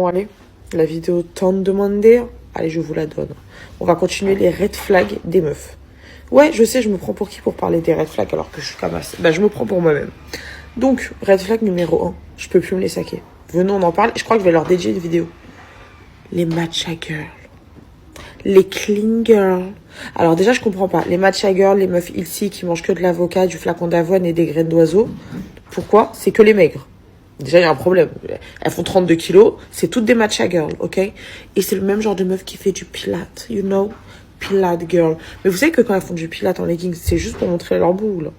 Bon, allez, la vidéo tant demandée, allez, je vous la donne. On va continuer les red flags des meufs. Ouais, je sais, je me prends pour qui pour parler des red flags alors que je suis camasse. Bah, je me prends pour moi-même. Donc, red flag numéro 1, je peux plus me les saquer. Venons, on en parle. Je crois que je vais leur dédier une vidéo. Les matcha girls. Les clean girls. Alors déjà, je comprends pas. Les matcha girls, les meufs ici qui mangent que de l'avocat, du flacon d'avoine et des graines d'oiseau. Pourquoi? C'est que les maigres. Déjà, il y a un problème. Elles font 32 kilos. C'est toutes des matcha girls, ok? Et c'est le même genre de meuf qui fait du pilate, you know? Pilate girl. Mais vous savez que quand elles font du pilate en leggings, c'est juste pour montrer leur boule.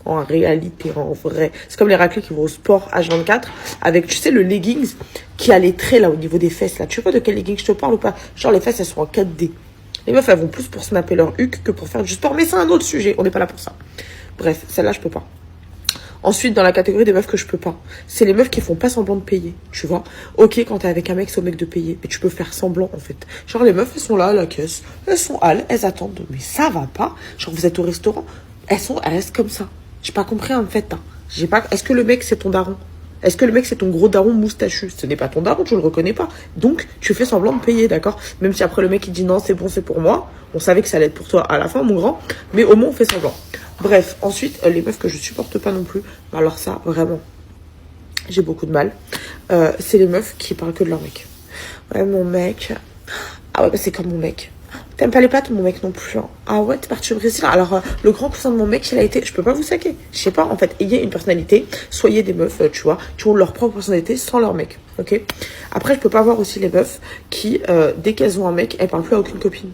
En réalité, en vrai. C'est comme les raclés qui vont au sport H24 avec, tu sais, le leggings qui a les traits là au niveau des fesses là. Tu vois de quel leggings je te parle ou pas? Genre les fesses, elles sont en 4D. Les meufs, elles vont plus pour snapper leur huc que pour faire du sport. Mais c'est un autre sujet. On n'est pas là pour ça. Bref, celle-là, je peux pas. Ensuite, dans la catégorie des meufs que je peux pas, c'est les meufs qui font pas semblant de payer, tu vois. Ok, quand t'es avec un mec, c'est au mec de payer, mais tu peux faire semblant, en fait. Genre, les meufs, elles sont là à la caisse, elles sont elles attendent, mais ça va pas. Genre, vous êtes au restaurant, elles restent comme ça. J'ai pas compris, en fait, hein. Est-ce que le mec, c'est ton daron? Est-ce que le mec, c'est ton gros daron moustachu? Ce n'est pas ton daron, tu le reconnais pas. Donc, tu fais semblant de payer, d'accord? Même si après le mec, il dit non, c'est bon, c'est pour moi. On savait que ça allait être pour toi à la fin, mon grand. Mais au moins, on fait semblant. Bref, ensuite, les meufs que je supporte pas non plus. Alors ça, vraiment, j'ai beaucoup de mal. C'est les meufs qui parlent que de leur mec. Ouais, mon mec. Ah ouais, bah c'est comme mon mec. T'aimes pas les pâtes, mon mec non plus. Hein. Ah ouais, t'es parti au Brésil. Alors, le grand cousin de mon mec, il a été... Je peux pas vous saquer. Je sais pas, en fait, ayez une personnalité. Soyez des meufs, tu vois, qui ont leur propre personnalité sans leur mec. Ok. Après, je peux pas voir aussi les meufs qui, dès qu'elles ont un mec, elles parlent plus à aucune copine.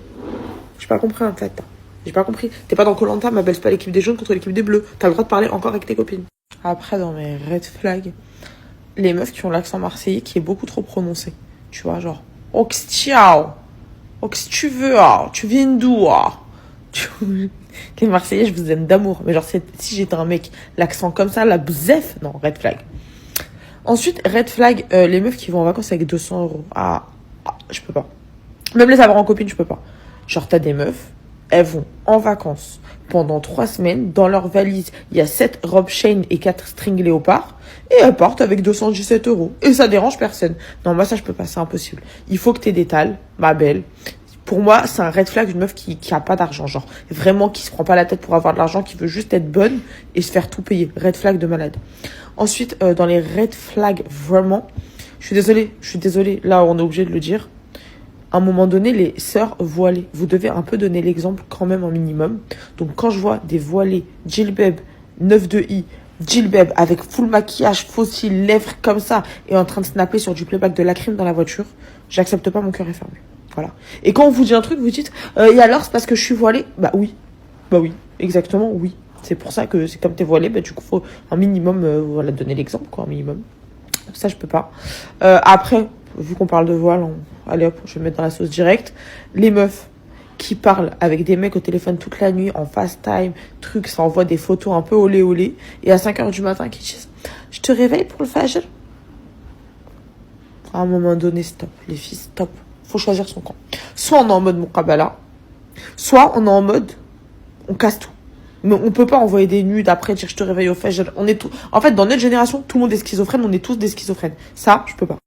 J'ai pas compris, en fait. J'ai pas compris. T'es pas dans Koh-Lanta, ma belle, c'est pas l'équipe des jaunes contre l'équipe des bleus. T'as le droit de parler encore avec tes copines. Après, dans mes red flags, les meufs qui ont l'accent marseillais qui est beaucoup trop prononcé. Tu vois, genre, Oxtiao. Oh, qu'est-ce que tu veux, ah? Tu viens d'où, ah? Les Marseillais, je vous aime d'amour. Mais genre, si j'étais un mec, l'accent comme ça, la bzef, non, red flag. Ensuite, red flag, les meufs qui vont en vacances avec 200 euros. Je peux pas. Même les avoir en copine, je peux pas. Genre, t'as des meufs, elles vont en vacances pendant 3 semaines. Dans leur valise, il y a 7 robes Shein et 4 strings léopard. Et elles partent avec 217 euros. Et ça dérange personne. Non, moi, ça, je peux pas. C'est impossible. Il faut que t'aies des tales, ma belle. Pour moi, c'est un red flag d'une meuf qui a pas d'argent. Genre, vraiment, qui se prend pas la tête pour avoir de l'argent, qui veut juste être bonne et se faire tout payer. Red flag de malade. Ensuite, dans les red flags, vraiment, je suis désolée. Là, on est obligé de le dire. À un moment donné, les sœurs voilées, vous devez un peu donner l'exemple quand même en minimum. Donc, quand je vois des voilées, djilbab, 9-2i, djilbab avec full maquillage, faux cils, lèvres comme ça, et en train de snapper sur du playback de la crime dans la voiture, j'accepte pas, mon cœur est fermé. Voilà. Et quand on vous dit un truc, vous dites, et alors, c'est parce que je suis voilée? Bah oui, exactement, oui. C'est pour ça que c'est comme t'es voilée, bah du coup, faut un minimum, voilà, donner l'exemple, quoi, un minimum. Ça, je peux pas. Après, vu qu'on parle de voile, allez hop, je vais mettre dans la sauce directe. Les meufs qui parlent avec des mecs au téléphone toute la nuit, en fast time, truc, ça envoie des photos un peu olé olé, et à 5h du matin, qui disent, je te réveille pour le fajr. À un moment donné, stop. Les filles, stop. Faut choisir son camp. Soit on est en mode Muqabala, soit on est en mode, on casse tout. Mais on peut pas envoyer des nudes après dire je te réveille au fajr. On est tout. En fait, dans notre génération, tout le monde est schizophrène, on est tous des schizophrènes. Ça, je peux pas.